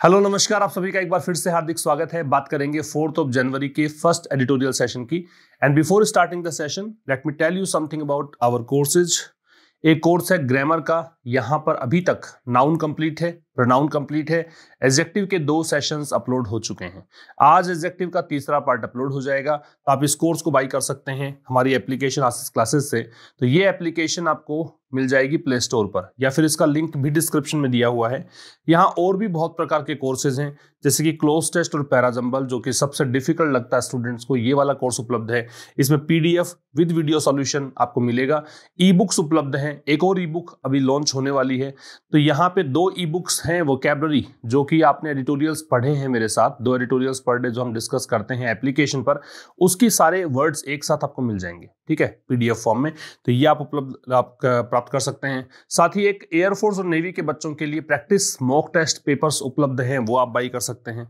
Hello नमस्कार, आप सभी का एक बार फिर से हार्दिक स्वागत है। बात करेंगे 4 जनवरी के फर्स्ट एडिटोरियल सेशन की। And before starting the session let me tell you something about our courses. एक कोर्स है ग्रामर का, यहाँ पर अभी तक नाउन कंप्लीट है, प्रोनाउन कंप्लीट है, एडजेक्टिव के 2 सेशंस अपलोड हो चुके हैं। आज एडजेक्टिव का तीसरा पार्ट अपलोड हो जाएगा। तो आप इस कोर्स को बाई कर सकते हैं हमारी एप्लीकेशन आशीष क्लासेस से। तो ये एप्लीकेशन आपको मिल जाएगी प्ले स्टोर पर, या फिर इसका लिंक भी डिस्क्रिप्शन में दिया हुआ है। यहाँ और भी बहुत प्रकार के कोर्सेज हैं, जैसे कि क्लोज टेस्ट और पैराजंबल, जो कि सबसे डिफिकल्ट लगता है स्टूडेंट्स को, ये वाला कोर्स उपलब्ध है। इसमें पीडीएफ विद वीडियो सॉल्यूशन आपको मिलेगा। ई बुक्स उपलब्ध हैं, एक और ई बुक अभी लॉन्च होने वाली है। तो यहाँ पे 2 ई बुक्स हैं वोकैबुलरी, जो कि आपने एडिटोरियल्स पढ़े हैं मेरे साथ, 2 एडिटोरियल्स पर डे जो हम डिस्कस करते हैं एप्लीकेशन पर, उसकी सारे वर्ड्स एक साथ आपको मिल जाएंगे, ठीक है, पीडीएफ फॉर्म में। तो ये आप प्राप्त कर सकते हैं। साथ ही एक एयरफोर्स और नेवी के बच्चों के लिए प्रैक्टिस मॉक टेस्ट पेपर्स उपलब्ध हैं, वो आप बाई कर सकते हैं।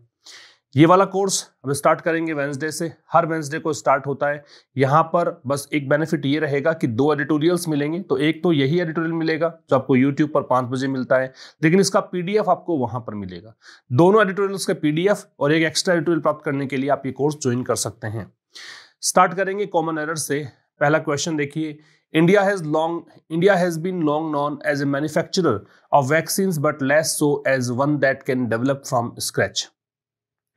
ये वाला कोर्स अब स्टार्ट करेंगे वेंसडे से, हर वेंसडे को स्टार्ट होता है। यहाँ पर बस एक बेनिफिट ये रहेगा कि 2 एडिटोरियल्स मिलेंगे। तो एक तो यही एडिटोरियल मिलेगा जो आपको यूट्यूब पर 5 बजे मिलता है, लेकिन इसका पीडीएफ आपको वहां पर मिलेगा। दोनों एडिटोरियल्स का पीडीएफ और एक एक्स्ट्रा एडिटोरियल प्राप्त करने के लिए आप ये कोर्स ज्वाइन कर सकते हैं। स्टार्ट करेंगे कॉमन एरर से। पहला क्वेश्चन देखिए, India has been long known as a manufacturer of vaccines but less so as one that can develop from scratch.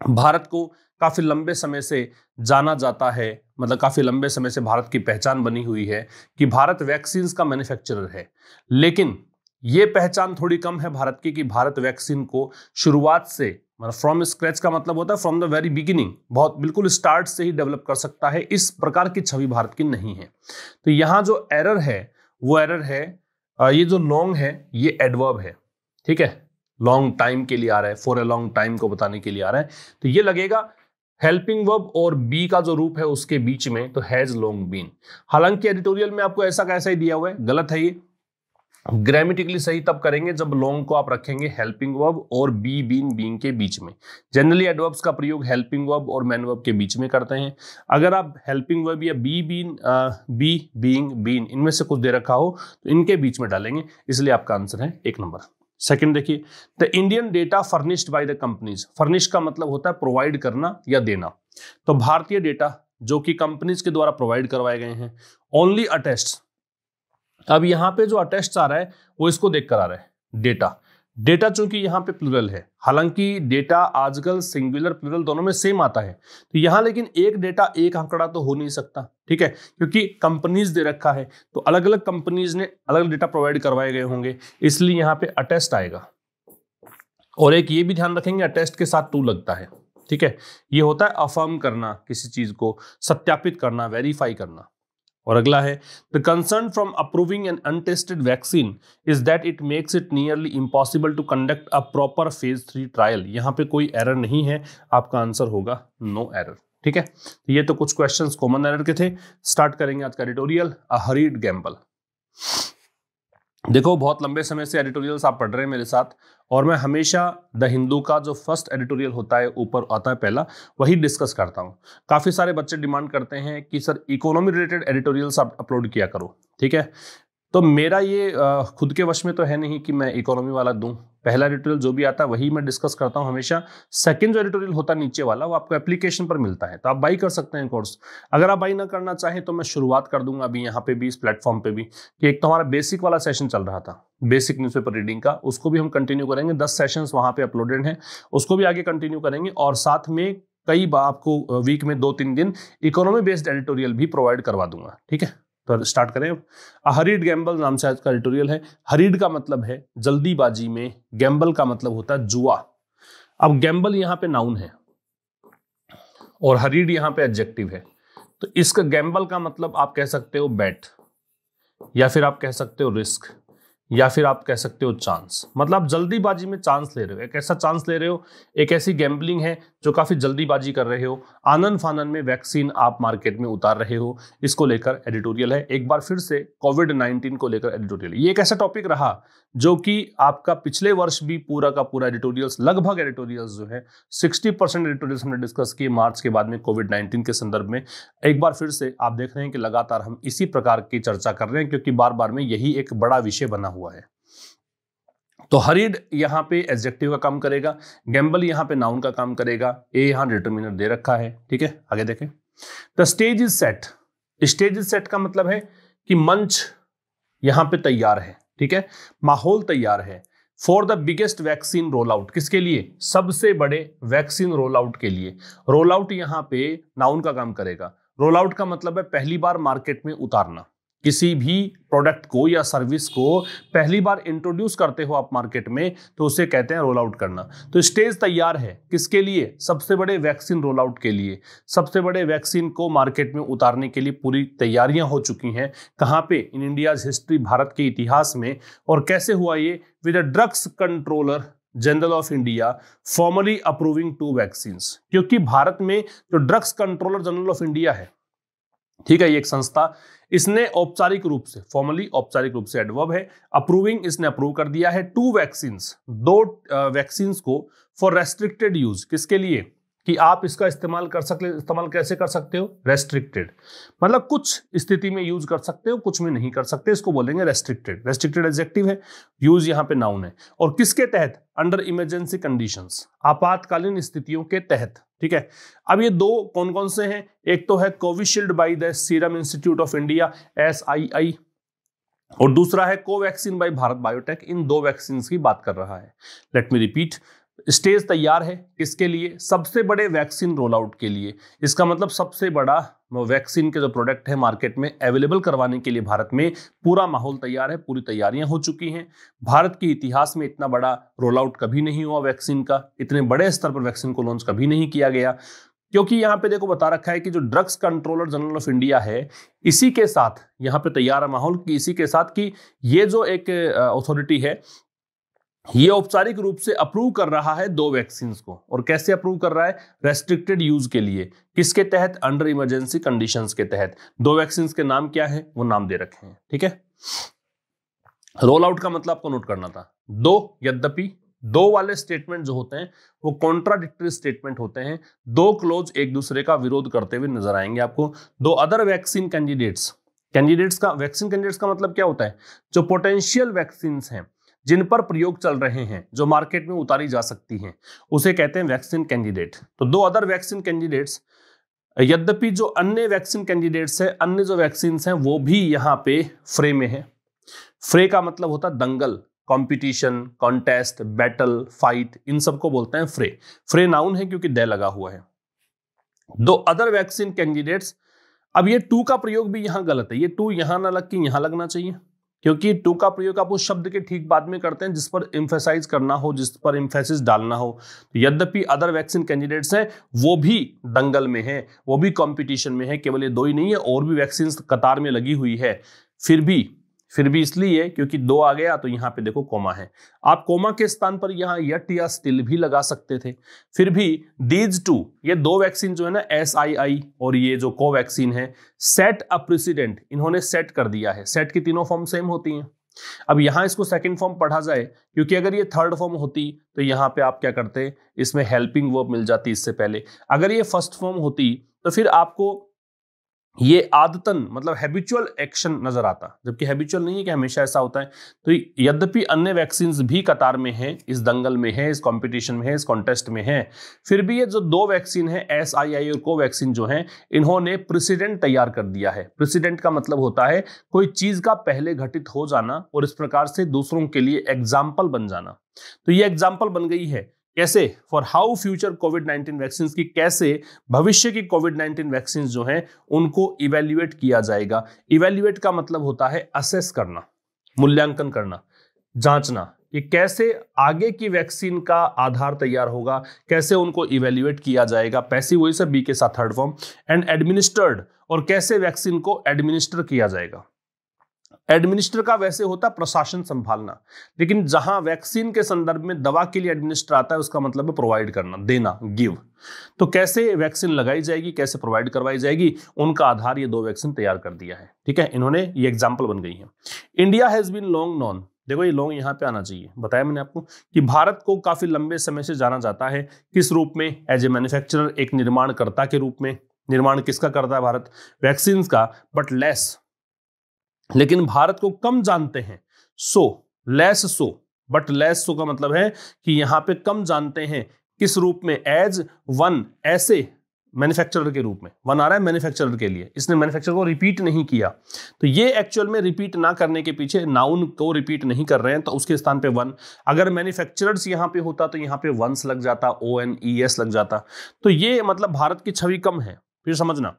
Bharat को काफी लंबे समय से जाना जाता है, मतलब काफी लंबे समय से भारत की पहचान बनी हुई है कि भारत वैक्सीन्स का मैन्युफैक्चरर है। लेकिन ये पहचान थोड़ी कम है भारत की कि भारत वैक्सीन को शुरुआत से, मतलब फ्रॉम स्क्रैच का मतलब होता है फ्रॉम द वेरी बिगिनिंग, बहुत बिल्कुल स्टार्ट से ही डेवलप कर सकता है। इस प्रकार की छवि भारत की नहीं है। तो यहाँ जो एरर है वो एरर है, ये जो लॉन्ग है ये एडवर्ब है, ठीक है, लॉन्ग टाइम के लिए आ रहा है, फॉर ए लॉन्ग टाइम को बताने के लिए आ रहा है। तो ये लगेगा हेल्पिंग वर्ब और बी का जो रूप है उसके बीच में, तो हैज लॉन्ग बीन। हालांकि एडिटोरियल में आपको ऐसा कैसा ही दिया हुआ है, गलत है ये। ग्रामेटिकली सही तब करेंगे जब लॉन्ग को आप रखेंगे हेल्पिंग वर्ब और बी बीन बीइंग के बीच में। जनरली एडवर्ब्स का प्रयोग हेल्पिंग वर्ब और मैन वर्ब के बीच में करते हैं। अगर आप हेल्पिंग वर्ब या be been, be being been इनमें से कुछ दे रखा हो तो इनके बीच में डालेंगे, इसलिए आपका आंसर है 1 नंबर। सेकंड देखिए, the Indian data furnished by the companies. Furnish का मतलब होता है प्रोवाइड करना या देना। तो भारतीय डेटा जो कि कंपनीज के द्वारा प्रोवाइड करवाए गए हैं, ओनली अटेस्ट। अब यहाँ पे जो अटेस्ट आ रहा है वो इसको देखकर आ रहा है, डेटा। डेटा चूंकि यहाँ पे प्लूरल है, हालांकि डेटा आजकल सिंगुलर प्लूरल दोनों में सेम आता है, तो यहाँ लेकिन एक डेटा एक आंकड़ा तो हो नहीं सकता, ठीक है, क्योंकि कंपनीज दे रखा है तो अलग अलग कंपनीज ने अलग डेटा प्रोवाइड करवाए गए होंगे, इसलिए यहाँ पे अटेस्ट आएगा। और एक ये भी ध्यान रखेंगे, अटेस्ट के साथ टू लगता है, ठीक है। ये होता है अफर्म करना, किसी चीज को सत्यापित करना, वेरीफाई करना। और अगला है, the concern from approving an untested vaccine is that it makes it nearly impossible to conduct a proper phase 3 trial. यहाँ पे कोई एरर नहीं है, आपका आंसर होगा नो एरर, ठीक है। तो ये तो कुछ क्वेश्चंस कॉमन एरर के थे। स्टार्ट करेंगे आज का एडिटोरियल, अ हरीड गैम्बल। देखो, बहुत लंबे समय से एडिटोरियल्स आप पढ़ रहे हैं मेरे साथ, और मैं हमेशा द हिंदू का जो फर्स्ट एडिटोरियल होता है, ऊपर आता है पहला, वही डिस्कस करता हूँ। काफ़ी सारे बच्चे डिमांड करते हैं कि सर इकोनॉमी रिलेटेड एडिटोरियल्स आप अपलोड किया करो, ठीक है। तो मेरा ये खुद के वश में तो है नहीं कि मैं इकोनॉमी वाला दूं। पहला एडिटोरियल जो भी आता है वही मैं डिस्कस करता हूं हमेशा। सेकंड जो एडिटोरियल होता है नीचे वाला, वो आपको एप्लीकेशन पर मिलता है, तो आप बाई कर सकते हैं कोर्स। अगर आप बाई ना करना चाहें तो मैं शुरुआत कर दूंगा अभी यहाँ पे भी, इस प्लेटफॉर्म पे भी, कि एक तो हमारा बेसिक वाला सेशन चल रहा था, बेसिक न्यूज़पेपर रीडिंग का, उसको भी हम कंटिन्यू करेंगे। 10 सेशंस वहाँ पे अपलोडेड हैं, उसको भी आगे कंटिन्यू करेंगे। और साथ में कई बार आपको वीक में 2-3 दिन इकोनॉमी बेस्ड एडिटोरियल भी प्रोवाइड करवा दूंगा, ठीक है। तो स्टार्ट करें। हरीड गैम्बल नाम से आज का एडिटोरियल है। हरीड का मतलब है जल्दीबाजी में, गैम्बल का मतलब होता है जुआ। अब गैम्बल यहाँ पे नाउन है और हरीड यहाँ पे एडजेक्टिव है, तो इसका गैम्बल का मतलब आप कह सकते हो बैट, या फिर आप कह सकते हो रिस्क, या फिर आप कह सकते हो चांस। मतलब आप जल्दीबाजी में चांस ले रहे हो, एक ऐसा चांस ले रहे हो, एक ऐसी गैम्बलिंग है जो काफी जल्दीबाजी कर रहे हो। आनन फानन में वैक्सीन आप मार्केट में उतार रहे हो, इसको लेकर एडिटोरियल है। एक बार फिर से कोविड-19 को लेकर एडिटोरियल। ये एक ऐसा टॉपिक रहा जो कि आपका पिछले वर्ष भी पूरा का पूरा एडिटोरियल्स, लगभग एडिटोरियल्स जो है 60% एडिटोरियल्स हमने डिस्कस किए मार्च के बाद में कोविड-19 के संदर्भ में। एक बार फिर से आप देख रहे हैं कि लगातार हम इसी प्रकार की चर्चा कर रहे हैं, क्योंकि बार बार में यही एक बड़ा विषय बना हुआ है। तो हरीड यहाँ पे एडजेक्टिव का काम करेगा, गैम्बल यहाँ पे नाउन का काम करेगा, ए यहाँ डिटरमिनर दे रखा है। ठीक है, आगे देखें। The stage is set. Stage is set का मतलब है कि मंच यहाँ पे तैयार है। ठीक है, माहौल तैयार है for the biggest vaccine roll out. किसके लिए? सबसे बड़े वैक्सीन रोल आउट के लिए। रोल आउट यहाँ पे नाउन का काम करेगा। रोल आउट का मतलब है पहली बार मार्केट में उतारना। किसी भी प्रोडक्ट को या सर्विस को पहली बार इंट्रोड्यूस करते हो आप मार्केट में, तो उसे कहते हैं रोल आउट करना। तो स्टेज तैयार है किसके लिए? सबसे बड़े वैक्सीन रोल आउट के लिए। सबसे बड़े वैक्सीन को मार्केट में उतारने के लिए पूरी तैयारियां हो चुकी हैं। कहां पे? इन इंडियाज हिस्ट्री, भारत के इतिहास में। और कैसे हुआ ये? With the drugs controller general of India formally approving 2 vaccine. क्योंकि भारत में जो drugs controller general of India है, ठीक है, ये एक संस्था, इसने औपचारिक रूप से, फॉर्मली औपचारिक रूप से एडवर्ब है, अप्रूविंग, इसने अप्रूव कर दिया है 2 वैक्सीन, 2 वैक्सीन को फॉर रेस्ट्रिक्टेड यूज। किसके लिए? कि आप इसका इस्तेमाल कर सकते। इस्तेमाल कैसे कर सकते हो? रेस्ट्रिक्टेड, मतलब कुछ स्थिति में यूज कर सकते हो, कुछ में नहीं कर सकते, इसको बोलेंगे रेस्ट्रिक्टेड। रेस्ट्रिक्टेड एडजेक्टिव है, यूज यहाँ पे नाउन है। और किसके तहत? अंडर इमरजेंसी कंडीशंस, आपातकालीन स्थितियों के तहत। ठीक है, अब ये 2 कौन कौन से हैं? एक तो है Covishield by the serum institute of India SII, और दूसरा है कोवैक्सीन बाय भारत बायोटेक। इन 2 वैक्सीन की बात कर रहा है। लेट मी रिपीट, स्टेज तैयार है किसके लिए? सबसे बड़े वैक्सीन रोल आउट के लिए। इसका मतलब सबसे बड़ा वैक्सीन के जो प्रोडक्ट है मार्केट में अवेलेबल करवाने के लिए भारत में पूरा माहौल तैयार है, पूरी तैयारियां हो चुकी हैं। भारत के इतिहास में इतना बड़ा रोल आउट कभी नहीं हुआ वैक्सीन का, इतने बड़े स्तर पर वैक्सीन को लॉन्च कभी नहीं किया गया। क्योंकि यहाँ पे देखो बता रखा है कि जो drugs controller general of India है, इसी के साथ यहाँ पे तैयार है माहौल की, इसी के साथ कि ये जो एक अथॉरिटी है, ये औपचारिक रूप से अप्रूव कर रहा है 2 वैक्सीन को। और कैसे अप्रूव कर रहा है? रेस्ट्रिक्टेड यूज के लिए। किसके तहत? अंडर इमरजेंसी कंडीशंस के तहत। 2 वैक्सीन के नाम क्या है? वो नाम दे रखे हैं। ठीक है, रोल आउट का मतलब आपको नोट करना था। 2 यद्यपि, 2 वाले स्टेटमेंट जो होते हैं वो कॉन्ट्राडिक्टरी स्टेटमेंट होते हैं। 2 क्लोज एक दूसरे का विरोध करते हुए नजर आएंगे आपको। 2 अदर वैक्सीन कैंडिडेट्स का वैक्सीन कैंडिडेट्स का मतलब क्या होता है? जो पोटेंशियल वैक्सीन हैं, जिन पर प्रयोग चल रहे हैं, जो मार्केट में उतारी जा सकती हैं, उसे कहते हैं वैक्सीन कैंडिडेट। तो 2 अदर वैक्सीन कैंडिडेट्स, यद्यपि जो अन्य वैक्सीन कैंडिडेट्स हैं, अन्य जो वैक्सीन हैं वो भी यहाँ पे फ्रे में है। फ्रे का मतलब होता है दंगल, कंपटीशन, कॉन्टेस्ट, बैटल, फाइट, इन सबको बोलते हैं फ्रे। फ्रे नाउन है क्योंकि दे लगा हुआ है। 2 अदर वैक्सीन कैंडिडेट्स, अब ये 2 का प्रयोग भी यहां गलत है। ये 2 यहां ना लग के यहां लगना चाहिए, क्योंकि 2 का प्रयोग आप उस शब्द के ठीक बाद में करते हैं जिस पर एम्फेसाइज करना हो, जिस पर एम्फेसिस डालना हो। तो यद्यपि अदर वैक्सीन कैंडिडेट्स हैं, वो भी दंगल में है, वो भी कंपटीशन में है। केवल ये 2 ही नहीं है, और भी वैक्सीन कतार में लगी हुई है। फिर भी इसलिए क्योंकि 2 आ गया तो यहाँ पे देखो कोमा है। आप कोमा के स्थान पर यहाँ यट या स्टिल भी लगा सकते थे। फिर भी दीज 2, ये 2 वैक्सीन जो है ना, SII और ये जो कोवैक्सीन है, सेट अ प्रेसिडेंट, इन्होंने सेट कर दिया है। सेट की तीनों फॉर्म सेम होती हैं। अब यहाँ इसको सेकंड फॉर्म पढ़ा जाए, क्योंकि अगर ये थर्ड फॉर्म होती तो यहाँ पे आप क्या करते, इसमें हेल्पिंग वर्ब मिल जाती इससे पहले। अगर ये फर्स्ट फॉर्म होती तो फिर आपको ये आदतन मतलब हैबिचुअल एक्शन नजर आता, जबकि हैबिचुअल नहीं है कि हमेशा ऐसा होता है। तो यद्यपि अन्य वैक्सीन्स भी कतार में हैं, इस दंगल में है, इस कंपटीशन में है, इस कॉन्टेस्ट में है, फिर भी ये जो 2 वैक्सीन है SII और कोवैक्सीन जो हैं, इन्होंने प्रेसिडेंट तैयार कर दिया है। प्रेसिडेंट का मतलब होता है कोई चीज का पहले घटित हो जाना और इस प्रकार से दूसरों के लिए एग्जाम्पल बन जाना। तो ये एग्जाम्पल बन गई है। कैसे? For how future covid vaccine की, कैसे भविष्य की कोविड-19 वैक्सीन जो हैं उनको इवेल्युएट किया जाएगा। इवेल्युएट का मतलब होता है असेस करना, मूल्यांकन करना, जांचना। ये कैसे आगे की वैक्सीन का आधार तैयार होगा, कैसे उनको इवेल्युएट किया जाएगा, पैसिव वॉइस है बी के साथ थर्ड फॉर्म, एंड एडमिनिस्टर्ड, और कैसे वैक्सीन को एडमिनिस्टर किया जाएगा। एडमिनिस्टर का वैसे होता है प्रशासन संभालना, लेकिन जहां वैक्सीन के संदर्भ में दवा के लिए एडमिनिस्टर आता है उसका मतलब है प्रोवाइड करना, देना, गिव। तो कैसे वैक्सीन लगाई जाएगी, कैसे प्रोवाइड करवाई जाएगी, उनका आधार ये 2 वैक्सीन तैयार कर दिया है। ठीक है, इन्होंने ये एग्जाम्पल बन गई है। India has been long known, देखो ये लॉन्ग यहाँ पे आना चाहिए, बताया मैंने आपको कि भारत को काफी लंबे समय से जाना जाता है किस रूप में, एज ए मैन्युफैक्चरर, एक निर्माणकर्ता के रूप में। निर्माण किसका करता है? भारत, वैक्सीन का, बट लेस, लेकिन भारत को कम जानते हैं। So less so, but less का मतलब है कि यहां पे कम जानते हैं, किस रूप में, एज वन, ऐसे मैन्युफैक्चरर के रूप में। वन आ रहा है मैन्युफैक्चरर के लिए, इसने मैन्युफैक्चरर को रिपीट नहीं किया, तो ये एक्चुअल में रिपीट ना करने के पीछे नाउन को रिपीट नहीं कर रहे हैं, तो उसके स्थान पे वन। अगर मैन्युफैक्चरर्स यहां पे होता तो यहां पे वंस लग जाता, ONES लग जाता। तो ये मतलब भारत की छवि कम है। फिर समझना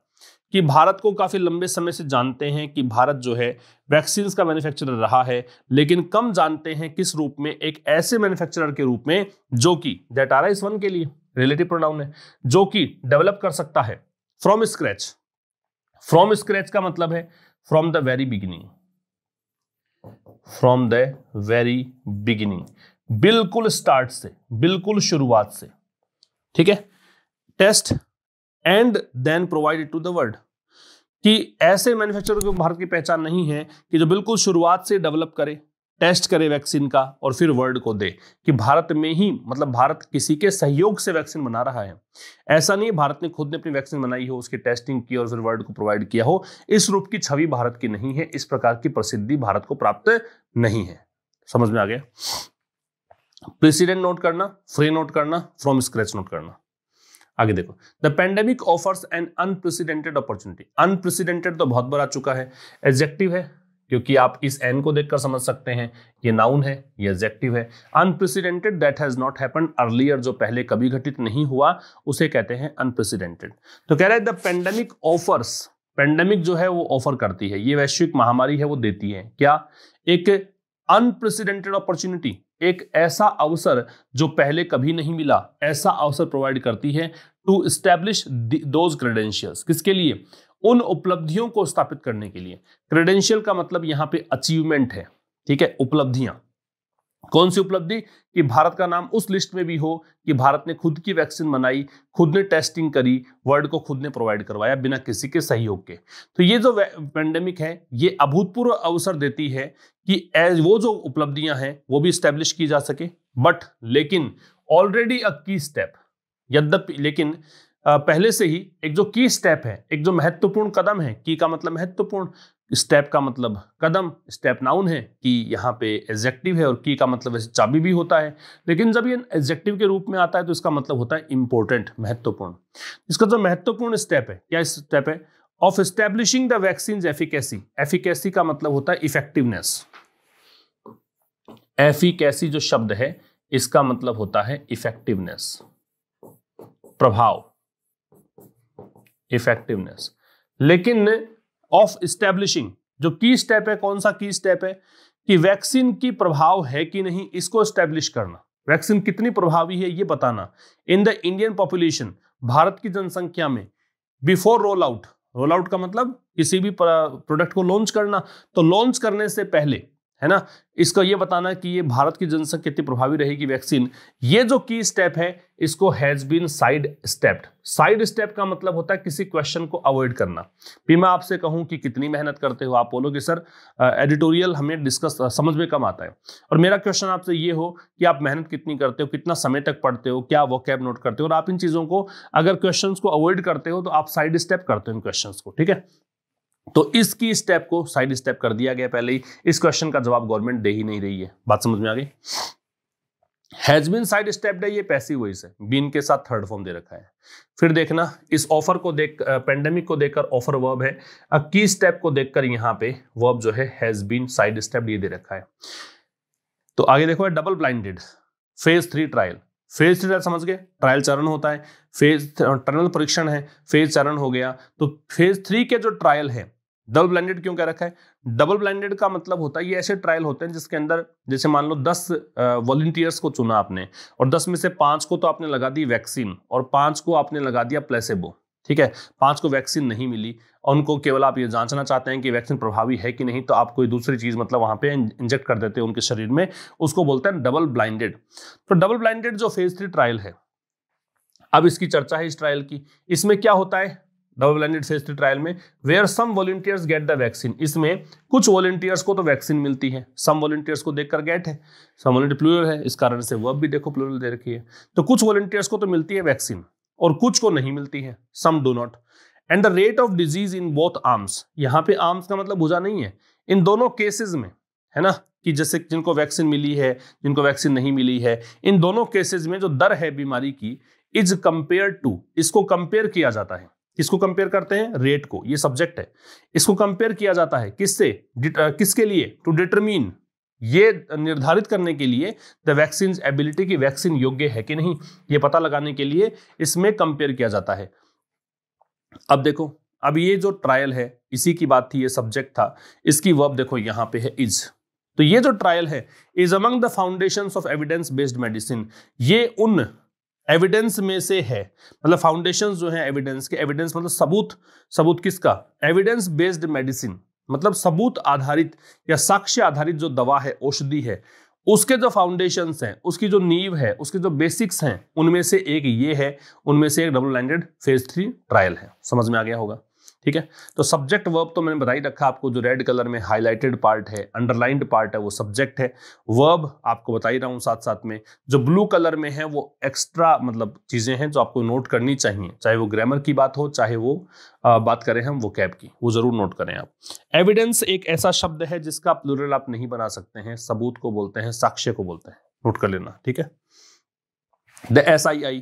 कि भारत को काफी लंबे समय से जानते हैं कि भारत जो है वैक्सीन का मैन्युफैक्चरर रहा है, लेकिन कम जानते हैं किस रूप में, एक ऐसे मैन्युफैक्चरर के रूप में जो कि दैट आ रहा है इस वन के लिए रिलेटिव प्रोनाउन है, जो कि डेवलप कर सकता है फ्रॉम स्क्रैच। फ्रॉम स्क्रैच का मतलब है from the very beginning, from the very beginning, बिल्कुल स्टार्ट से, बिल्कुल शुरुआत से, ठीक है। Test and then provided to the world, कि ऐसे मैन्युफैक्चरर को भारत की पहचान नहीं है कि जो बिल्कुल शुरुआत से डेवलप करे, टेस्ट करे वैक्सीन का और फिर वर्ल्ड को दे, कि भारत में ही, मतलब भारत किसी के सहयोग से वैक्सीन बना रहा है। ऐसा नहीं भारत ने खुद ने अपनी वैक्सीन बनाई हो, उसकी टेस्टिंग की और फिर वर्ल्ड को प्रोवाइड किया हो। इस रूप की छवि भारत की नहीं है, इस प्रकार की प्रसिद्धि भारत को प्राप्त नहीं है। समझ में आ गया? प्रेसिडेंट नोट करना, फ्री नोट करना, फ्रॉम स्क्रैच नोट करना। आगे देखो, the pandemic offers an unprecedented opportunity. Unprecedented तो बहुत बार आ चुका है, एडजेक्टिव है, क्योंकि आप इस एन को देखकर समझ सकते हैं ये नाउन है, ये एडजेक्टिव है। Unprecedented that has not happened earlier, जो पहले कभी घटित नहीं हुआ उसे कहते हैं अनप्रेसिडेंटेड। तो कह रहा है द पेंडेमिक ऑफर्स, पेंडेमिक जो है वो ऑफर करती है, ये वैश्विक महामारी है वो देती है क्या, एक अनप्रेसिडेंटेड अपॉर्चुनिटी, एक ऐसा अवसर जो पहले कभी नहीं मिला, ऐसा अवसर प्रोवाइड करती है टू एस्टैब्लिश दोज क्रेडेंशियल्स। किसके लिए? उन उपलब्धियों को स्थापित करने के लिए। क्रेडेंशियल का मतलब यहां पे अचीवमेंट है, ठीक है, उपलब्धियां। कौन सी उपलब्धि? कि भारत का नाम उस लिस्ट में भी हो कि भारत ने खुद की वैक्सीन बनाई, खुद ने टेस्टिंग करी, वर्ल्ड को खुद ने प्रोवाइड करवाया बिना किसी के सहयोग के। तो ये जो पेंडेमिक है ये अभूतपूर्व अवसर देती है कि वो जो उपलब्धियां हैं वो भी स्टैब्लिश की जा सके। बट लेकिन ऑलरेडी अ की स्टेप, यद्यपि लेकिन पहले से ही एक जो की स्टेप है, एक जो महत्वपूर्ण कदम है, की का मतलब महत्वपूर्ण, स्टेप का मतलब कदम, स्टेप नाउन है, कि यहाँ पे एडजेक्टिव है और की का मतलब वैसे चाबी भी होता है, लेकिन जब ये एडजेक्टिव के रूप में आता है तो इसका मतलब होता है इंपॉर्टेंट, महत्वपूर्ण। इसका जो महत्वपूर्ण स्टेप है, क्या स्टेप है? Of establishing the vaccine efficacy. Efficacy का मतलब होता है इफेक्टिवनेस। एफिकेसी जो शब्द है इसका मतलब होता है इफेक्टिवनेस, प्रभाव, इफेक्टिवनेस। लेकिन ऑफ एस्टैब्लिशिंग जो की स्टेप है, कौन सा की स्टेप है? कि वैक्सीन की प्रभाव है कि नहीं इसको एस्टैब्लिश करना, वैक्सीन कितनी प्रभावी है ये बताना। In the Indian population, Bharat की जनसंख्या में, before roll out. Roll out का मतलब किसी भी प्रोडक्ट को लॉन्च करना, तो लॉन्च करने से पहले, है ना, इसको ये बताना कि ये भारत की जनसंख्या कितनी प्रभावी रहेगी वैक्सीन। ये जो की स्टेप है इसको has been side stepped. Side step का मतलब होता है किसी क्वेश्चन को अवॉइड करना। भी मैं आपसे कहूं कि कितनी मेहनत करते हो, आप बोलोगे सर एडिटोरियल हमें डिस्कस समझ में कम आता है, और मेरा क्वेश्चन आपसे ये हो कि आप मेहनत कितनी करते हो, कितना समय तक पढ़ते हो, क्या वोकैब नोट करते हो, और आप इन चीजों को अगर क्वेश्चन को अवॉइड करते हो तो आप साइड स्टेप करते हो इन क्वेश्चन को, ठीक है। तो इसकी स्टेप को साइड स्टेप कर दिया गया पहले ही। इस क्वेश्चन का जवाब गवर्नमेंट दे ही नहीं रही है। बात समझ में आ गई? हैज बीन साइड स्टेप्ड है, ये पैसिव वॉइस है, बीन के साथ थर्ड फॉर्म दे रखा है। फिर देखना इस ऑफर को देख, पेंडेमिक को देखकर ऑफर वर्ब है, की स्टेप को देखकर यहां पे वर्ब जो है हैज बीन साइड स्टेप्ड ये दे रखा है। तो आगे देखो double blinded phase 3 trial. Phase 3 समझ गए, ट्रायल चरण होता है, फेज टनल परीक्षण है, फेज चरण हो गया। तो फेज 3 के जो ट्रायल है, डबल ब्लाइंडेड क्यों कह रखा है? डबल ब्लाइंडेड का मतलब होता है ये ऐसे ट्रायल होते हैं जिसके अंदर, जैसे मान लो 10 वॉलंटियर्स को चुना आपने, और 10 में से 5 को तो आपने लगा दी वैक्सीन और 5 को आपने लगा दिया प्लेसेबो, ठीक है। 5 को वैक्सीन नहीं मिली और उनको केवल आप ये जांचना चाहते हैं कि वैक्सीन प्रभावी है कि नहीं, तो आप कोई दूसरी चीज मतलब वहां पे इंजेक्ट कर देते हैं उनके शरीर में, उसको बोलते हैं डबल ब्लाइंडेड। तो डबल ब्लाइंडेड जो फेज 3 ट्रायल है, अब इसकी चर्चा है इस ट्रायल की। इसमें क्या होता है डबल ब्लाइंडेड फेज 3 ट्रायल में? Where some volunteers get the vaccine. इसमें कुछ वॉलंटियर्स को तो वैक्सीन मिलती है, सम वॉलंटियर्स को देखकर गेट है, सम वॉलंटियर प्लूरल है, इस कारण से वर्ब भी देखो प्लूरल दे रखी है। तो कुछ वॉलंटियर्स को तो मिलती है वैक्सीन और कुछ को नहीं मिलती है, some do not. And the rate of disease in both arms, यहां पे आर्म्स का मतलब भुजा नहीं है, इन दोनों केसेस में, है ना, कि जैसे जिनको वैक्सीन मिली है, जिनको वैक्सीन नहीं मिली है, इन दोनों केसेस में जो दर है बीमारी की इज कंपेयर टू, इसको कंपेयर किया जाता है। किसको कंपेयर करते हैं? रेट को, ये सब्जेक्ट है। इसको कंपेयर किया जाता है किससे? किसके लिए? टू डिटरमिन, ये निर्धारित करने के लिए द वैक्सीन एबिलिटी, की वैक्सीन योग्य है कि नहीं, ये पता लगाने के लिए इसमें कंपेयर किया जाता है। अब देखो, अब ये जो ट्रायल है इसी की बात थी, ये सब्जेक्ट था, इसकी वर्ब देखो यहां पे है इज। तो ये जो ट्रायल है is among the foundations of evidence based medicine, ये उन एविडेंस में से है, मतलब फाउंडेशंस जो है एविडेंस के, एविडेंस मतलब सबूत, सबूत किसका? एविडेंस बेस्ड मेडिसिन, मतलब सबूत आधारित या साक्ष्य आधारित जो दवा है, औषधि है, उसके जो फाउंडेशंस हैं, उसकी जो नींव है, उसके जो बेसिक्स हैं, उनमें से एक ये है, उनमें से एक डबल ब्लाइंडेड फेज 3 ट्रायल है। समझ में आ गया होगा? ठीक है, तो सब्जेक्ट वर्ब तो मैंने बता ही रखा आपको, जो रेड कलर में हाईलाइटेड पार्ट है, अंडरलाइंड पार्ट है, वो सब्जेक्ट है। वर्ब आपको बता ही रहा हूं साथ साथ में, जो ब्लू कलर में है वो एक्स्ट्रा मतलब चीजें हैं जो आपको नोट करनी चाहिए, चाहे वो ग्रामर की बात हो, चाहे वो बात करें हम वोकैब की, वो जरूर नोट करें आप। एविडेंस एक ऐसा शब्द है जिसका प्लूरल आप नहीं बना सकते हैं, सबूत को बोलते हैं, साक्ष्य को बोलते हैं, नोट कर लेना। ठीक है, द SII,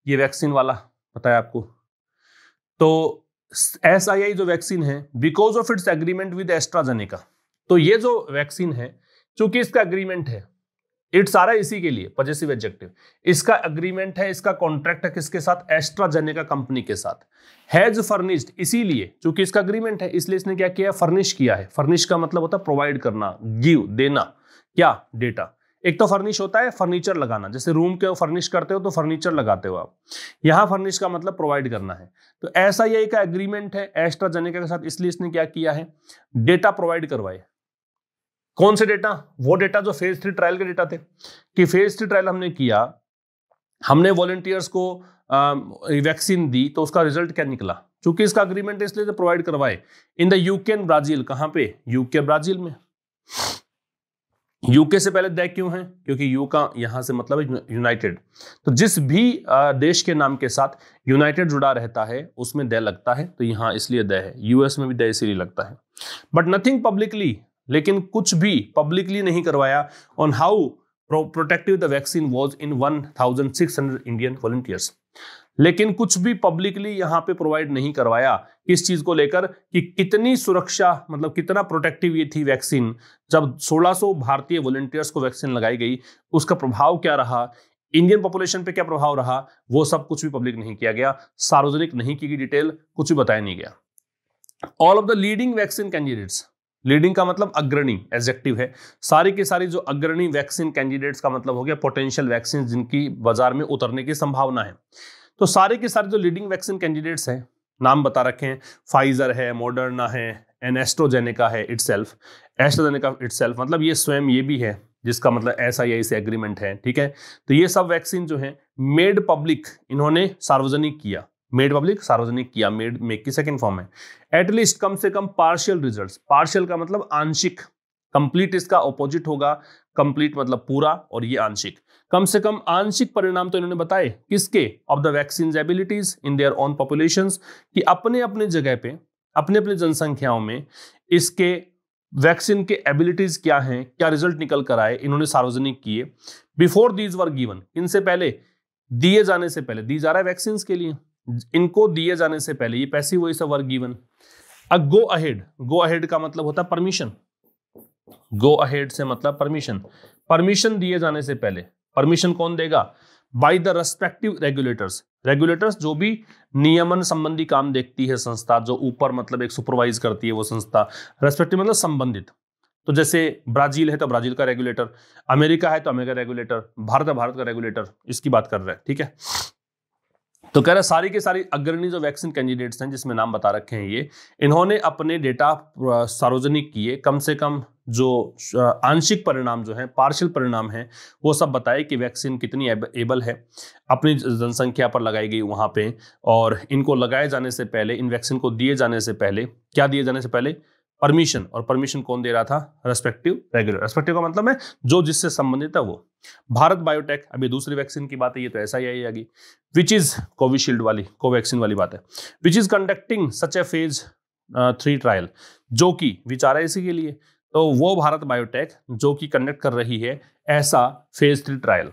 ये वैक्सीन वाला बताया आपको। तो SII जो वैक्सीन है, because of its agreement with AstraZeneca, तो ये जो वैक्सीन है चूंकि इसका एग्रीमेंट है, इट्स आ रहा है इसी के लिए पॉजिटिव एडजेक्टिव, इसका एग्रीमेंट है, इसका कॉन्ट्रैक्ट है किसके साथ? एस्ट्राजेनेका कंपनी के साथ। हैज फर्निश्ड, इसीलिए चूंकि इसका एग्रीमेंट है इसलिए इसने क्या किया? फर्निश किया है। फर्निश का मतलब होता है प्रोवाइड करना, गिव, देना, क्या? डेटा। एक तो फर्निश होता है फर्नीचर लगाना, जैसे रूम के फर्निश करते हो तो फर्नीचर लगाते हो आप, यहां फर्निश का मतलब प्रोवाइड करना है। तो SII का एग्रीमेंट है एस्ट्राजेनेका के साथ, इसलिए इसने क्या किया है? डेटा प्रोवाइड करवाए। कौन से डेटा? वो डेटा जो फेज 3 ट्रायल के डेटा थे, कि फेज 3 ट्रायल हमने किया, हमने वॉलंटियर्स को वैक्सीन दी, तो उसका रिजल्ट क्या निकला? चूंकि इसका अग्रीमेंट है इसलिए प्रोवाइड करवाए। In the UK and Brazil, कहां पे? यूके ब्राजील में। यूके से पहले द क्यों है? क्योंकि यू का यहां से मतलब है यूनाइटेड, तो जिस भी देश के नाम के साथ यूनाइटेड जुड़ा रहता है उसमें द लगता है, तो यहां इसलिए द है। यूएस में भी द इसीलिए लगता है। बट नथिंग पब्लिकली, लेकिन कुछ भी पब्लिकली नहीं करवाया, on how protective the vaccine was in 1600 Indian volunteers, लेकिन कुछ भी पब्लिकली यहां पे प्रोवाइड नहीं करवाया। किस चीज को लेकर? कि कितनी सुरक्षा, मतलब कितना प्रोटेक्टिव ये थी वैक्सीन। जब 1600 भारतीय वॉलंटियर्स को वैक्सीन लगाई गई, उसका प्रभाव क्या रहा, इंडियन पॉपुलेशन पे क्या प्रभाव रहा, वो सब कुछ भी पब्लिक नहीं किया गया, सार्वजनिक नहीं की गई डिटेल, कुछ भी बताया नहीं गया। All of the leading vaccine candidates, leading का मतलब अग्रणी, एडजेक्टिव है। सारी की सारी जो अग्रणी वैक्सीन कैंडिडेट्स का मतलब हो गया पोटेंशियल वैक्सीन जिनकी बाजार में उतरने की संभावना है। तो सारे के सारे जो लीडिंग वैक्सीन कैंडिडेट्स हैं, नाम बता रखे हैं, फाइजर है, मॉडर्ना है, एस्ट्राजेनेका है इटसेल्फ, एस्ट्राजेनेका इटसेल्फ मतलब ये स्वयं ये भी है, जिसका मतलब SII से एग्रीमेंट है। ठीक है, तो ये सब वैक्सीन जो है मेड पब्लिक, इन्होंने सार्वजनिक किया, मेड पब्लिक सार्वजनिक किया, मेड मेक की सेकंड फॉर्म है। एटलीस्ट कम से कम पार्शियल रिजल्ट्स, पार्शियल का मतलब आंशिक, कंप्लीट इसका ऑपोजिट होगा, कंप्लीट मतलब पूरा, और ये आंशिक, कम से कम आंशिक परिणाम तो इन्होंने बताए किसके? Of the vaccine abilities in their own populations, कि अपने अपने जगह पे, अपने अपने जनसंख्याओं में इसके वैक्सीन के एबिलिटीज क्या हैं, क्या रिजल्ट निकल कर आए, इन्होंने सार्वजनिक किए। बिफोर दीज वर गिवन, इनसे पहले, दिए जाने से पहले, दी जा रहा है वैक्सीन के लिए, इनको दिए जाने से पहले, ये passive voice were given. Go ahead, go ahead का मतलब होता है परमिशन, गो अहेड से मतलब परमिशन, परमिशन दिए जाने से पहले, परमिशन कौन देगा? By the respective regulators, regulators जो भी नियमन संबंधी काम देखती है संस्था, जो ऊपर मतलब एक सुपरवाइज करती है वो संस्था, रेस्पेक्टिव मतलब संबंधित। तो जैसे ब्राजील है तो ब्राजील का रेगुलेटर, अमेरिका है तो अमेरिका रेगुलेटर, भारत है भारत का रेगुलेटर, इसकी बात कर रहे हैं। ठीक है, तो कह रहा सारी के सारी अग्रणी जो वैक्सीन कैंडिडेट्स हैं जिसमें नाम बता रखे हैं ये, इन्होंने अपने डेटा सार्वजनिक किए, कम से कम जो आंशिक परिणाम जो है, पार्शियल परिणाम है, वो सब बताए कि वैक्सीन कितनी एबल है, अपनी जनसंख्या पर लगाई गई वहां पे, और इनको लगाए जाने से पहले, इन वैक्सीन को दिए जाने से पहले, क्या दिए जाने से पहले? परमिशन, और परमिशन कौन दे रहा था? Respective regulator. रेस्पेक्टिव का मतलब है जो जिससे संबंधित है वो। भारत बायोटेक, अभी दूसरी वैक्सीन की बात है, ये तो SII आ गई, विच इज कोविशील्ड वाली, कोवैक्सीन वाली बात है, which is conducting such A phase 3 trial, जो कि विचार है इसी के लिए, तो वो भारत बायोटेक जो कि कंडक्ट कर रही है ऐसा फेज 3 ट्रायल।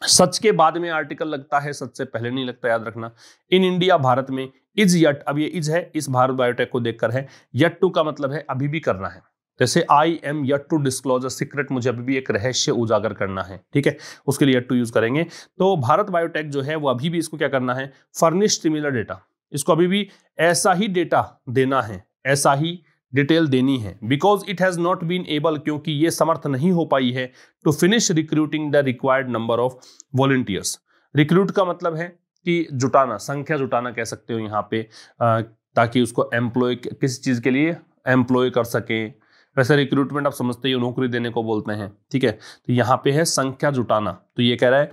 सच के बाद में आर्टिकल लगता है, सच से पहले नहीं लगता, याद रखना। इन इंडिया, भारत में, इज यट, अब ये इज है, इस भारत बायोटेक को देखकर है। यट टू का मतलब है अभी भी करना है, जैसे I am yet to disclose a secret, मुझे अभी भी एक रहस्य उजागर करना है, ठीक है, उसके लिए यट टू यूज करेंगे। तो भारत बायोटेक जो है वो अभी भी इसको क्या करना है, फर्निश सिमिलर डेटा, इसको अभी भी ऐसा ही डेटा देना है, ऐसा ही डिटेल देनी है। Because it has not been able, क्योंकि ये समर्थ नहीं हो पाई है, to finish recruiting the required number of volunteers. Recruit का मतलब है कि जुटाना, संख्या जुटाना कह सकते हो यहाँ पे, ताकि उसको एम्प्लॉय किसी चीज के लिए एम्प्लॉय कर सके। वैसे रिक्रूटमेंट आप समझते ही हो, नौकरी देने को बोलते हैं, ठीक है। तो यहाँ पे है संख्या जुटाना। तो ये कह रहा है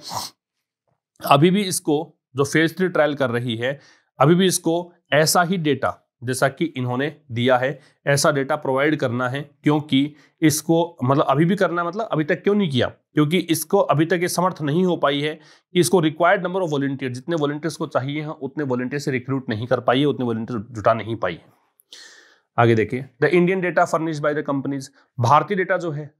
अभी भी इसको, जो फेज 3 ट्रायल कर रही है, अभी भी इसको ऐसा ही डेटा जैसा कि इन्होंने दिया है, ऐसा डेटा प्रोवाइड करना है, क्योंकि इसको मतलब अभी भी करना है, मतलब अभी तक क्यों नहीं किया, क्योंकि इसको अभी तक ये समर्थ नहीं हो पाई है कि इसको रिक्वायर्ड नंबर ऑफ वॉलंटियर, जितने वॉलंटियर्स को चाहिए हैं उतने वॉलंटियर से रिक्रूट नहीं कर पाई है, उतने वॉलंटियर जुटा नहीं पाई है। आगे देखिए, the Indian data furnished by the companies, भारतीय डेटा जो है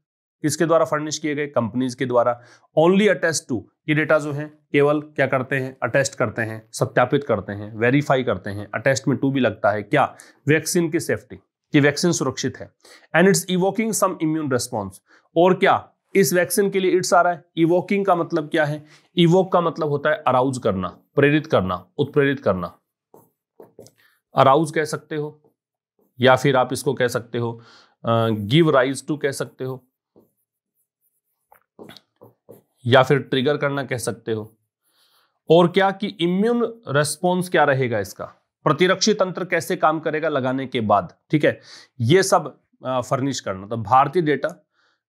किसके द्वारा फर्निश किए गए, कंपनीज के द्वारा। ओनली अटेस्ट टू, ये डेटा जो है केवल क्या करते हैं, अटेस्ट करते हैं, सत्यापित करते हैं, वेरीफाई करते हैं। अटेस्ट में टू भी लगता है, क्या, वैक्सीन की सेफ्टी, कि वैक्सीन सुरक्षित है। And it's evoking some immune response, और क्या इस वैक्सीन के लिए इट्स आ रहा है। इवोकिंग का मतलब क्या है, इवोक का मतलब होता है अराउज करना, प्रेरित करना, उत्प्रेरित करना। अराउज कह सकते हो, या फिर आप इसको कह सकते हो गिव राइज टू कह सकते हो, या फिर ट्रिगर करना कह सकते हो। और क्या कि इम्यून रेस्पॉन्स क्या रहेगा, इसका प्रतिरक्षी तंत्र कैसे काम करेगा लगाने के बाद, ठीक है, ये सब फर्निश करना। तो भारतीय डेटा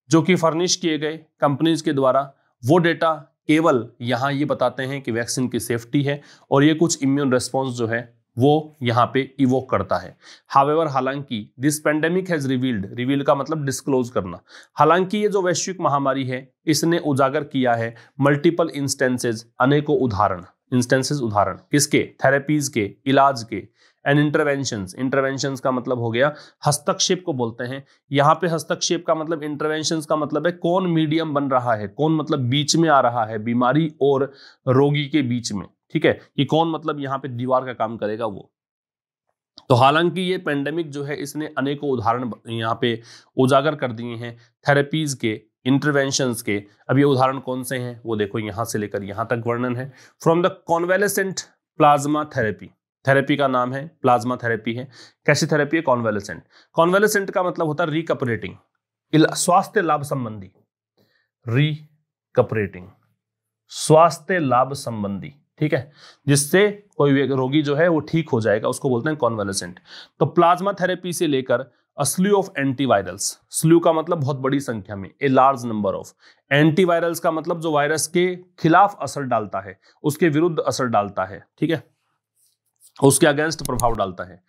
जो कि फर्निश किए गए कंपनीज के द्वारा, वो डेटा केवल यहां ये बताते हैं कि वैक्सीन की सेफ्टी है, और ये कुछ इम्यून रेस्पॉन्स जो है वो यहाँ पे इवोक करता है। हावेवर, हालांकि, this pandemic has revealed, reveal का मतलब डिस्क्लोज करना, हालांकि ये जो वैश्विक महामारी है इसने उजागर किया है मल्टीपल इंस्टेंसेज, अनेकों उदाहरण, इंस्टेंसेज उदाहरण किसके, थेरेपीज के, इलाज के, एंड इंटरवेंशंस, इंटरवेंशंस का मतलब हो गया हस्तक्षेप को बोलते हैं। यहाँ पे हस्तक्षेप का मतलब, इंटरवेंशंस का मतलब है कौन मीडियम बन रहा है, कौन मतलब बीच में आ रहा है, बीमारी और रोगी के बीच में, ठीक है, कि कौन मतलब यहाँ पे दीवार का काम करेगा वो। तो हालांकि ये पेंडेमिक जो है इसने अनेकों उदाहरण यहाँ पे उजागर कर दिए हैं थेरेपीज के, इंटरवेंशंस के। अब ये उदाहरण कौन से हैं वो देखो, यहाँ से लेकर यहाँ तक वर्णन है। From the convalescent plasma therapy, therapy का नाम है प्लाज्मा थेरेपी है। कैसी थेरेपी है, कॉन्वेलेसेंट। कॉन्वेलेसेंट का मतलब होता है रिकपरेटिंग, स्वास्थ्य लाभ संबंधी, रिकपरेटिंग, स्वास्थ्य लाभ संबंधी, ठीक है, जिससे कोई रोगी जो है वो ठीक हो जाएगा, उसको बोलते हैं कॉन्वेलेसेंट। तो प्लाज्मा थेरेपी से लेकर अ स्लू ऑफ एंटीवायरल्स, स्लू का मतलब बहुत बड़ी संख्या में, a large number of, antivirals का मतलब जो वायरस के खिलाफ असर डालता है, उसके विरुद्ध असर डालता है, ठीक है, उसके अगेंस्ट प्रभाव डालता है।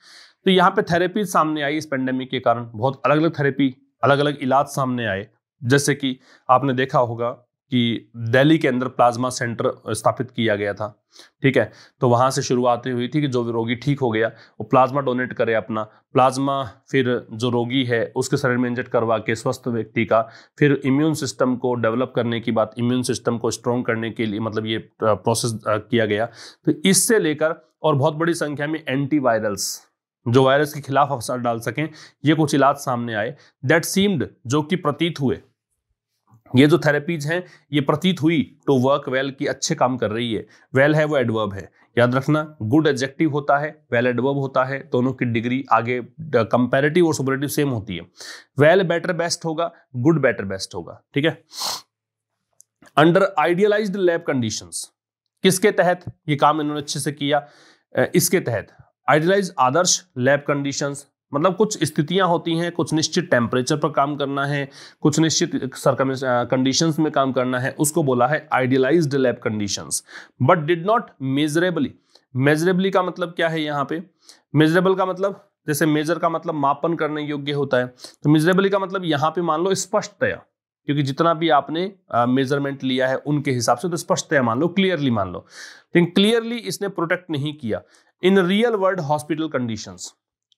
तो यहाँ पे थेरेपी सामने आई इस पेंडेमिक के कारण, बहुत अलग अलग थेरेपी, अलग अलग इलाज सामने आए। जैसे कि आपने देखा होगा कि दिल्ली के अंदर प्लाज्मा सेंटर स्थापित किया गया था, ठीक है, तो वहां से शुरुआत हुई थी कि जो रोगी ठीक हो गया वो प्लाज्मा डोनेट करे अपना प्लाज्मा, फिर जो रोगी है उसके शरीर में इंजेक्ट करवा के स्वस्थ व्यक्ति का, फिर इम्यून सिस्टम को डेवलप करने की बात, इम्यून सिस्टम को स्ट्रॉन्ग करने के लिए मतलब ये प्रोसेस किया गया। तो इससे लेकर और बहुत बड़ी संख्या में एंटीवायरल्स, जो वायरस के खिलाफ असर डाल सकें, ये कुछ इलाज सामने आए। दैट सीम्ड, जो कि प्रतीत हुए, ये जो थेरेपीज हैं ये प्रतीत हुई टू वर्क वेल, की अच्छे काम कर रही है। वेल है वो एडवर्ब है, याद रखना, गुड एडजेक्टिव होता है, वेल एडवर्ब होता है, दोनों की डिग्री आगे कंपैरेटिव और सुपरलेटिव सेम होती है। वेल बेटर बेस्ट होगा, गुड बेटर बेस्ट होगा, ठीक है। अंडर आइडियलाइज्ड लैब कंडीशंस, किसके तहत ये काम इन्होंने अच्छे से किया, इसके तहत आइडियलाइज आदर्श लैब कंडीशंस, मतलब कुछ स्थितियां होती हैं, कुछ निश्चित टेम्परेचर पर काम करना है, कुछ निश्चित कंडीशंस में काम करना है, उसको बोला है idealised lab conditions. But did not measurably, measurably का मतलब क्या है यहाँ पे, मेजरेबल का मतलब जैसे मेजर का मतलब मापन करने योग्य होता है, तो मेजरेबली का मतलब यहाँ पे मान लो स्पष्टतया, क्योंकि जितना भी आपने मेजरमेंट लिया है उनके हिसाब से, तो स्पष्टतया मान लो, क्लियरली मान लो, लेकिन क्लियरली इसने प्रोटेक्ट नहीं किया। In real world hospital conditions,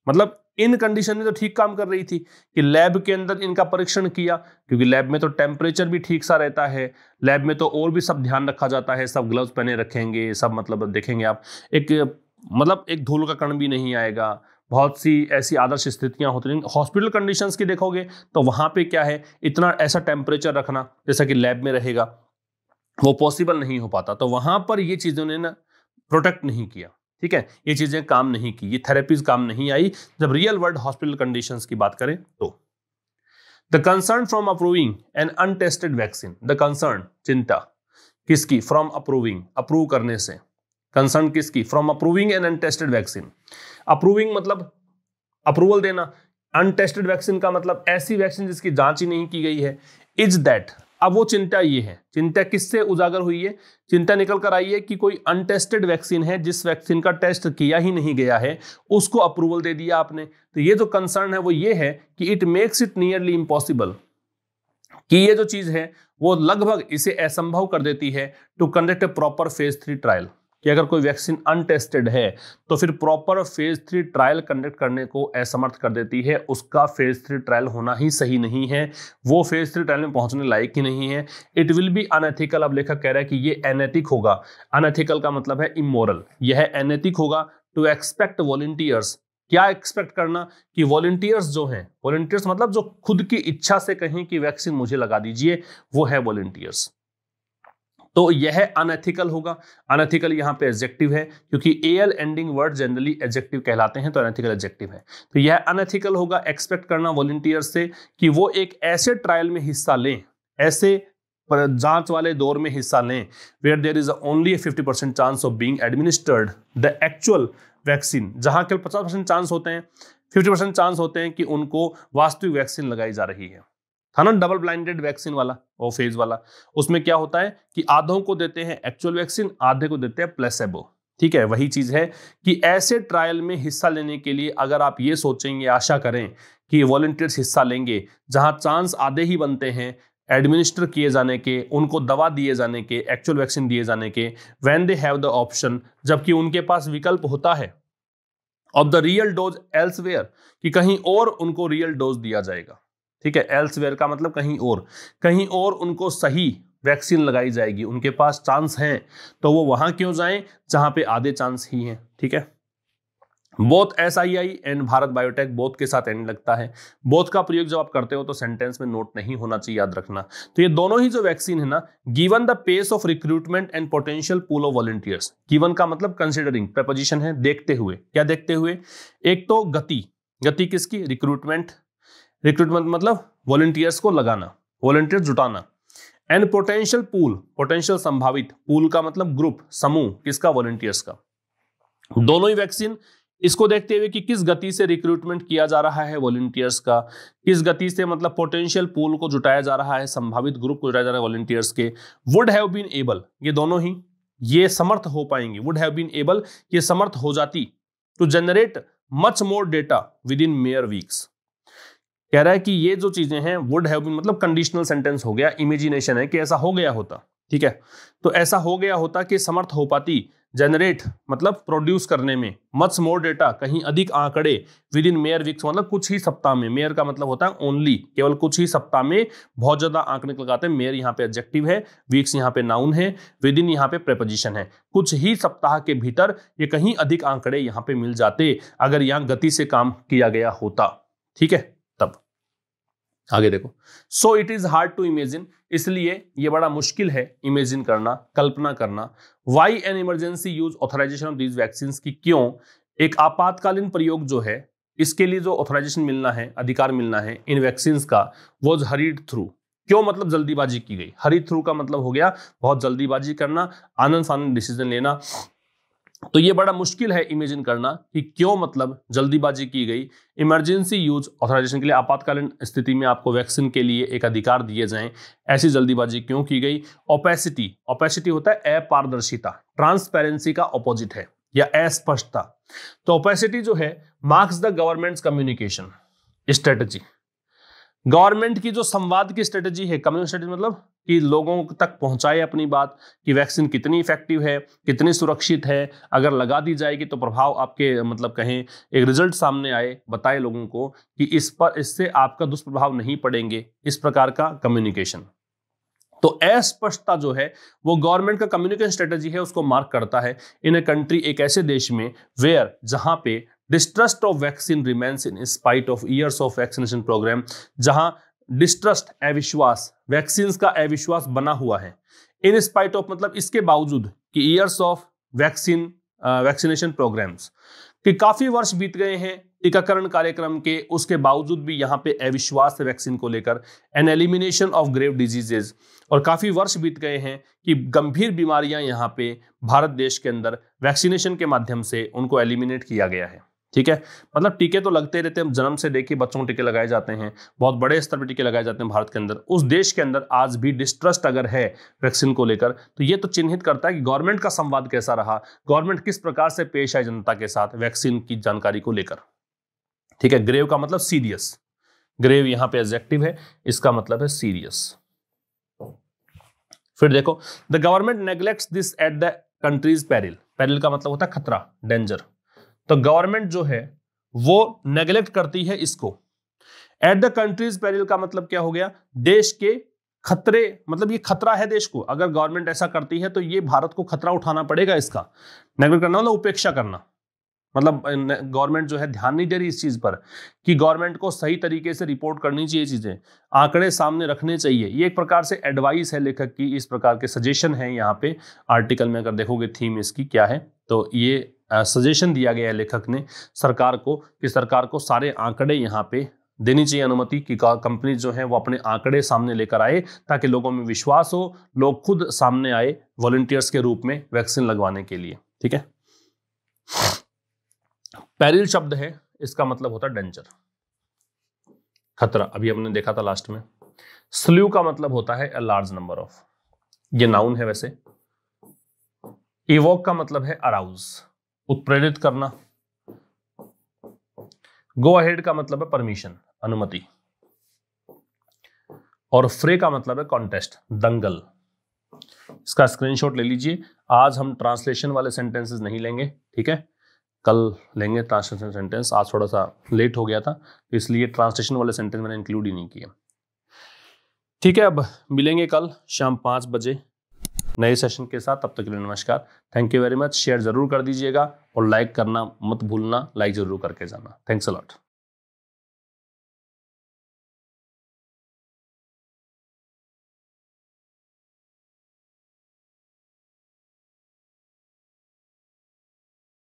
मतलब इन कंडीशन में तो ठीक काम कर रही थी कि लैब के अंदर इनका परीक्षण किया, क्योंकि लैब में तो टेम्परेचर भी ठीक सा रहता है, लैब में तो और भी सब ध्यान रखा जाता है, सब ग्लव्स पहने रखेंगे, सब मतलब देखेंगे आप एक धूल का कण भी नहीं आएगा, बहुत सी ऐसी आदर्श स्थितियां होती हैं। हॉस्पिटल कंडीशंस की देखोगे तो वहां पे क्या है, इतना ऐसा टेम्परेचर रखना जैसा कि लैब में रहेगा वो पॉसिबल नहीं हो पाता, तो वहां पर ये चीजों ने ना प्रोटेक्ट नहीं किया, ठीक है, ये चीजें काम नहीं की, ये थेरेपीज काम नहीं आई जब रियल वर्ल्ड हॉस्पिटल कंडीशंस की बात करें तो। The concern from approving an untested vaccine, the concern चिंता किसकी, फ्रॉम अप्रूविंग अप्रूव करने से, कंसर्न किसकी, from approving an untested vaccine, approving मतलब अप्रूवल देना, अनटेस्टेड वैक्सीन का मतलब ऐसी वैक्सीन जिसकी जांच ही नहीं की गई है, इज दैट, अब वो चिंता ये है, चिंता किससे उजागर हुई है, चिंता निकल कर आई है कि कोई अनटेस्टेड वैक्सीन है, जिस वैक्सीन का टेस्ट किया ही नहीं गया है उसको अप्रूवल दे दिया आपने। तो ये जो कंसर्न है वो ये है कि it makes it nearly impossible, कि ये जो चीज है वो लगभग इसे असंभव कर देती है to conduct a proper phase 3 trial, कि अगर कोई वैक्सीन अनटेस्टेड है तो फिर प्रॉपर फेज 3 ट्रायल कंडक्ट करने को असमर्थ कर देती है, उसका फेज 3 ट्रायल होना ही सही नहीं है, वो फेज 3 ट्रायल में पहुंचने लायक ही नहीं है, इट विल बी अनएथिकल। अब लेखक कह रहा है कि ये अनैतिक होगा, अनएथिकल का मतलब है इमोरल, यह अनैतिक होगा टू एक्सपेक्ट वॉलंटियर्स, क्या एक्सपेक्ट करना कि वॉलंटियर्स जो हैं, वॉलंटियर्स मतलब जो खुद की इच्छा से कहें कि वैक्सीन मुझे लगा दीजिए, वो है वॉलंटियर्स, तो यह अनएथिकल होगा। अनएथिकल यहाँ पे एडजेक्टिव है, क्योंकि L ending word generally adjective कहलाते हैं, तो अनएथिकल एडजेक्टिव है, तो यह अनएथिकल होगा एक्सपेक्ट करना वॉलंटियर्स से कि वो एक ऐसे ट्रायल में हिस्सा लें, ऐसे जांच वाले दौर में हिस्सा लें where there is only 50% chance of being administered the actual vaccine, जहां केवल 50% चांस होते हैं, 50% चांस होते हैं कि उनको वास्तविक वैक्सीन लगाई जा रही है। था ना डबल ब्लाइंडेड वैक्सीन वाला वो फेज वाला, उसमें क्या होता है कि आधों को देते हैं एक्चुअल वैक्सीन, आधे को देते हैं प्लेसेबो, ठीक है, वही चीज है कि ऐसे ट्रायल में हिस्सा लेने के लिए अगर आप ये सोचेंगे, आशा करें कि वॉलंटियर्स हिस्सा लेंगे जहां चांस आधे ही बनते हैं एडमिनिस्टर किए जाने के, उनको दवा दिए जाने के, एक्चुअल वैक्सीन दिए जाने के, when they have the option, जबकि उनके पास विकल्प होता है, of the real dose elsewhere, कि कहीं और उनको रियल डोज दिया जाएगा, ठीक है, एल्सवेयर का मतलब कहीं और उनको सही वैक्सीन लगाई जाएगी, उनके पास चांस हैं तो वो वहां क्यों जाएं जहां पे आधे चांस ही हैं, ठीक है। Both SII and Bharat biotech, both के साथ एंड लगता है, बोथ का प्रयोग जब आप करते हो तो सेंटेंस में नोट नहीं होना चाहिए, याद रखना। तो ये दोनों ही जो वैक्सीन है ना, given the pace of recruitment and potential pool of volunteers, given का मतलब कंसिडरिंग, प्रपोजिशन है, देखते हुए, क्या देखते हुए, एक तो गति किसकी, रिक्रूटमेंट मतलब वॉलंटियर्स को लगाना, वॉलंटियर्स जुटाना, एंड पोटेंशियल पूल, पोटेंशियल संभावित, पूल का मतलब ग्रुप, समूह, किसका, वॉलंटियर्स का, दोनों ही वैक्सीन इसको देखते हुए कि किस गति से रिक्रूटमेंट किया जा रहा है वॉलंटियर्स का, किस गति से मतलब पोटेंशियल पूल को जुटाया जा रहा है, संभावित ग्रुप को जुटाया जा रहा है वॉलंटियर्स के, वुड हैव बीन एबल, ये दोनों ही ये समर्थ हो पाएंगे, वुड हैव बीन एबल, ये समर्थ हो जाती, to generate much more data within mere weeks, कह रहा है कि ये जो चीजें हैं वुड हैव बीन मतलब कंडीशनल सेंटेंस हो गया, इमेजिनेशन है कि ऐसा हो गया होता, ठीक है, तो ऐसा हो गया होता कि समर्थ हो पाती, जनरेट मतलब प्रोड्यूस करने में, मच मोर डेटा कहीं अधिक आंकड़े, विद इन मेयर वीक्स मतलब कुछ ही सप्ताह में, मेयर का मतलब होता है ओनली, केवल कुछ ही सप्ताह में बहुत ज्यादा आंकड़े लगाते हैं, मेयर यहाँ पे एडजेक्टिव है, वीक्स यहाँ पे नाउन है, विद इन यहाँ पे प्रेपोजिशन है, कुछ ही सप्ताह के भीतर ये कहीं अधिक आंकड़े यहाँ पे मिल जाते अगर यहाँ गति से काम किया गया होता, ठीक है। तब आगे देखो, so it is hard to imagine, इसलिए ये बड़ा मुश्किल है इमेजिन करना, कल्पना करना, why an emergency use authorization of these vaccine, की क्यों एक आपातकालीन प्रयोग जो है इसके लिए जो ऑथराइजेशन मिलना है, अधिकार मिलना है इन वैक्सीन का, वो हरीड थ्रू, क्यों मतलब जल्दीबाजी की गई, हरीड थ्रू का मतलब हो गया बहुत जल्दीबाजी करना, आनंद फानंद डिसीजन लेना, तो ये बड़ा मुश्किल है इमेजिन करना कि क्यों मतलब जल्दीबाजी की गई, इमरजेंसी यूज ऑथराइजेशन के लिए, आपातकालीन स्थिति में आपको वैक्सीन के लिए एक अधिकार दिए जाएं, ऐसी जल्दीबाजी क्यों की गई। ओपेसिटी, ओपेसिटी होता है अपारदर्शिता, ट्रांसपेरेंसी का ऑपोजिट है, या अस्पष्टता, तो ओपेसिटी जो है marks the governments communication strategy, government की जो संवाद की स्ट्रेटेजी है, कम्युनिकेशन स्ट्रेटेजी मतलब कि लोगों तक पहुंचाए अपनी बात कि वैक्सीन कितनी इफेक्टिव है, कितनी सुरक्षित है, अगर लगा दी जाएगी तो प्रभाव आपके मतलब कहें एक रिजल्ट सामने आए, बताए लोगों को कि इससे आपका दुष्प्रभाव नहीं पड़ेंगे, इस प्रकार का कम्युनिकेशन। तो अस्पष्टता जो है वो गवर्नमेंट का कम्युनिकेशन स्ट्रेटेजी है, उसको मार्क करता है इन ए कंट्री, एक ऐसे देश में वेयर जहां पे distrust of vaccine remains in spite of years of vaccination programme, जहां डिस्ट्रस्ट अविश्वास, वैक्सीन का अविश्वास बना हुआ है। इन स्पाइट ऑफ मतलब इसके बावजूद कि ईयर्स ऑफ वैक्सीनेशन प्रोग्राम्स, कि काफी वर्ष बीत गए हैं टीकाकरण कार्यक्रम के, उसके बावजूद भी यहाँ पे अविश्वास है वैक्सीन को लेकर, an elimination of grave diseases, और काफी वर्ष बीत गए हैं कि गंभीर बीमारियां यहाँ पे भारत देश के अंदर वैक्सीनेशन के माध्यम से उनको एलिमिनेट किया गया है। ठीक है, मतलब टीके तो लगते रहते हैं, जन्म से देखिए बच्चों को टीके लगाए जाते हैं, बहुत बड़े स्तर पर टीके लगाए जाते हैं भारत के अंदर। उस देश के अंदर आज भी डिस्ट्रस्ट अगर है वैक्सीन को लेकर, तो ये तो चिन्हित करता है कि गवर्नमेंट का संवाद कैसा रहा, गवर्नमेंट किस प्रकार से पेश आई जनता के साथ वैक्सीन की जानकारी को लेकर। ठीक है, ग्रेव का मतलब सीरियस, ग्रेव यहां पे एडजेक्टिव है, इसका मतलब है सीरियस। फिर देखो, the government neglects this at the country's peril, peril का मतलब होता है खतरा, डेंजर। तो गवर्नमेंट जो है वो नेग्लेक्ट करती है इसको। एट द कंट्रीज पेरिल का मतलब क्या हो गया, देश के खतरे, मतलब ये खतरा है देश को, अगर गवर्नमेंट ऐसा करती है तो ये भारत को खतरा उठाना पड़ेगा इसका। नेग्लेक्ट करना मतलब उपेक्षा करना, मतलब गवर्नमेंट जो है ध्यान नहीं दे रही इस चीज पर कि गवर्नमेंट को सही तरीके से रिपोर्ट करनी चाहिए, चीजें आंकड़े सामने रखने चाहिए। ये एक प्रकार से एडवाइस है लेखक की, इस प्रकार के सजेशन है यहाँ पे आर्टिकल में। अगर देखोगे थीम इसकी क्या है, तो ये सजेशन दिया गया है लेखक ने सरकार को कि सरकार को सारे आंकड़े यहाँ पे देनी चाहिए अनुमति कि कंपनी जो है वो अपने आंकड़े सामने लेकर आए, ताकि लोगों में विश्वास हो, लोग खुद सामने आए वॉलंटियर्स के रूप में वैक्सीन लगवाने के लिए। ठीक है, पेरिल शब्द है, इसका मतलब होता है डेंजर, खतरा, अभी हमने देखा था लास्ट में। स्ल्यू का मतलब होता है अ लार्ज नंबर ऑफ, ये नाउन है वैसे। इवोक का मतलब है अराउज, उत्प्रेरित करना। गो अहेड का मतलब है परमिशन, अनुमति। और फ्रे का मतलब है कॉन्टेस्ट, दंगल। इसका स्क्रीनशॉट ले लीजिए। आज हम ट्रांसलेशन वाले सेंटेंसेस नहीं लेंगे, ठीक है, कल लेंगे ट्रांसलेशन सेंटेंस। आज थोड़ा सा लेट हो गया था, तो इसलिए ट्रांसलेशन वाले सेंटेंस मैंने इंक्लूड ही नहीं किया। ठीक है, अब मिलेंगे कल शाम 5 बजे नए सेशन के साथ। तब तक के लिए नमस्कार, thank you very much. Share जरूर कर दीजिएगा और लाइक करना मत भूलना, लाइक जरूर करके जाना। Thanks a lot.